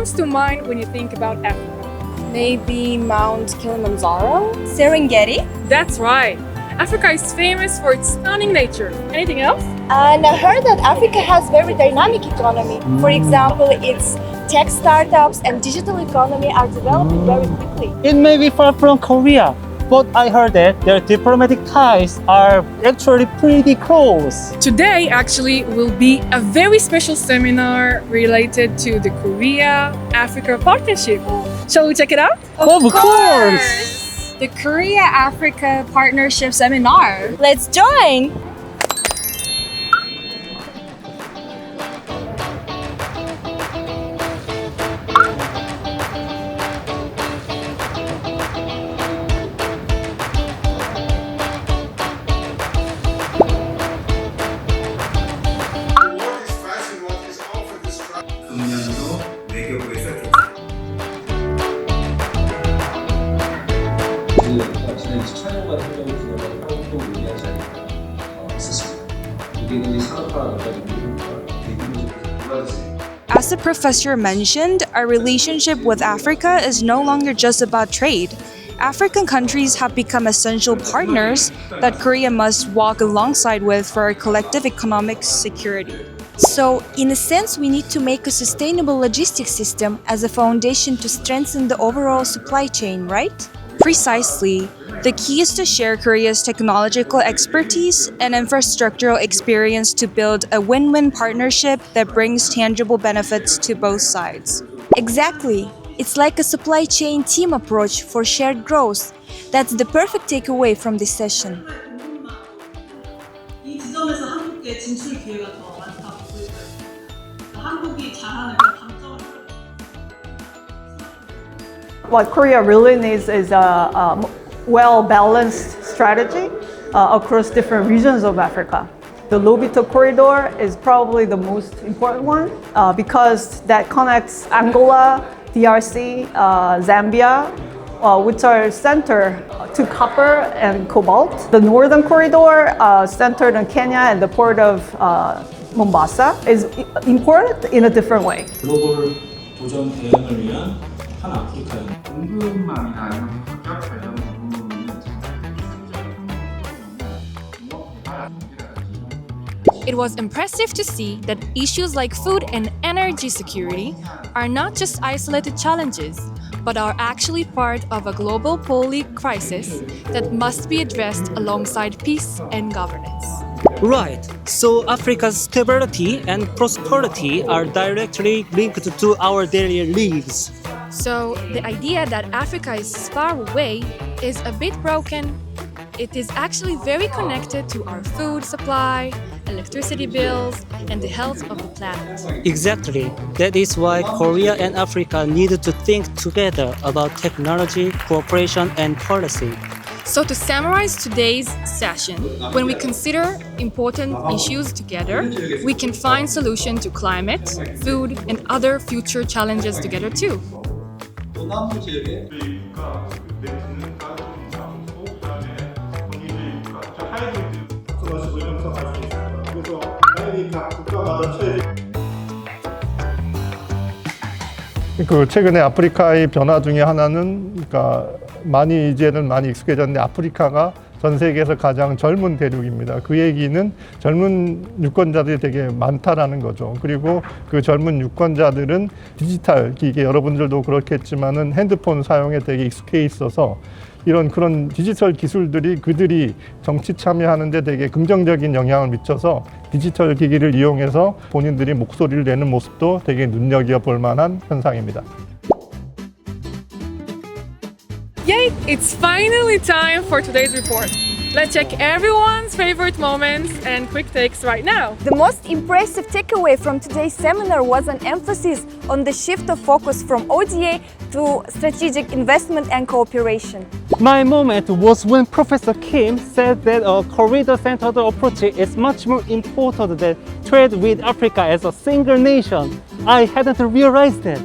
comes to mind when you think about Africa? Maybe Mount Kilimanjaro? Serengeti? That's right. Africa is famous for its stunning nature. Anything else? And I heard that Africa has very dynamic economy. For example, its tech startups and digital economy are developing very quickly. It may be far from Korea, but I heard that their diplomatic ties are actually pretty close. Today actually will be a very special seminar related to the Korea-Africa partnership. Shall we check it out? Of course! The Korea-Africa Partnership Seminar. Let's join! 금년도 외교부에서 지난 촬영과 협력을 통해서 활동을 의미하지 않을까 있었습니다. 이게 산업화가 As the professor mentioned, our relationship with Africa is no longer just about trade. African countries have become essential partners that Korea must walk alongside with for our collective economic security. So, in a sense, we need to make a sustainable logistics system as a foundation to strengthen the overall supply chain, right? Precisely. The key is to share Korea's technological expertise and infrastructural experience to build a win-win partnership that brings tangible benefits to both sides. Exactly. It's like a supply chain team approach for shared growth. That's the perfect takeaway from this session. 이 지점에서 한국의 진출 기회가 더 많다고 보여요. 한국이 잘하는 그 강점을 What Korea really needs is a well-balanced strategy across different regions of Africa. The Lobito corridor is probably the most important one because that connects Angola, DRC, Zambia, which are centered to copper and cobalt. The northern corridor, centered in Kenya and the port of Mombasa, is important in a different way. 글로벌 도전 대응을 위한 한 아프리카의 공급망이나 아니면 가격 관련 부분은 It was impressive to see that issues like food and energy security are not just isolated challenges, but are actually part of a global crisis that must be addressed alongside peace and governance. Right. So Africa's stability and prosperity are directly linked to our daily lives. So the idea that Africa is far away is a bit broken. It is actually very connected to our food supply, electricity bills, and the health of the planet. Exactly. That is why Korea and Africa need to think together about technology, cooperation, and policy. So to summarize today's session, when we consider important issues together, we can find solutions to climate, food, and other future challenges together too. 남부 지역에 최근에 아프리카의 변화 중에 하나는 이제는 많이 익숙해졌는데 아프리카가 전 세계에서 가장 젊은 대륙입니다. 그 얘기는 젊은 유권자들이 되게 많다라는 거죠. 그리고 그 젊은 유권자들은 디지털 기기, 여러분들도 그렇겠지만은 핸드폰 사용에 되게 익숙해 있어서 그런 디지털 기술들이 그들이 정치 참여하는데 되게 긍정적인 영향을 미쳐서 디지털 기기를 이용해서 본인들이 목소리를 내는 모습도 되게 눈여겨볼 만한 현상입니다. Yay! It's finally time for today's report. Let's check everyone's favorite moments and quick takes right now. The most impressive takeaway from today's seminar was an emphasis on the shift of focus from ODA to strategic investment and cooperation. My moment was when Professor Kim said that a corridor-centered approach is much more important than trade with Africa as a single nation. I hadn't realized that.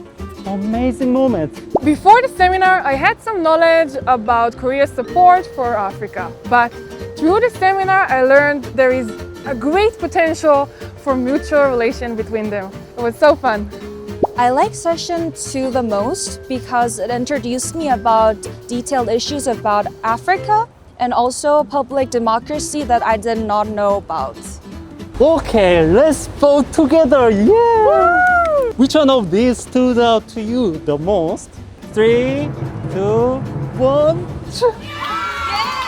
Amazing moment. Before the seminar, I had some knowledge about Korea's support for Africa. But through the seminar, I learned there is a great potential for mutual relation between them. It was so fun. I like session 2 the most because it introduced me about detailed issues about Africa and also public democracy that I did not know about. Okay, let's vote together. Yeah! Which one of these stood out to you the most? 3, 2, 1.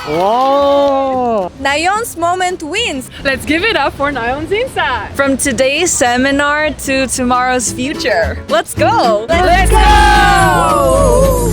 Wow! Nayon's moment wins. Let's give it up for Nayon's insight. From today's seminar to tomorrow's future. Let's go! Let's go!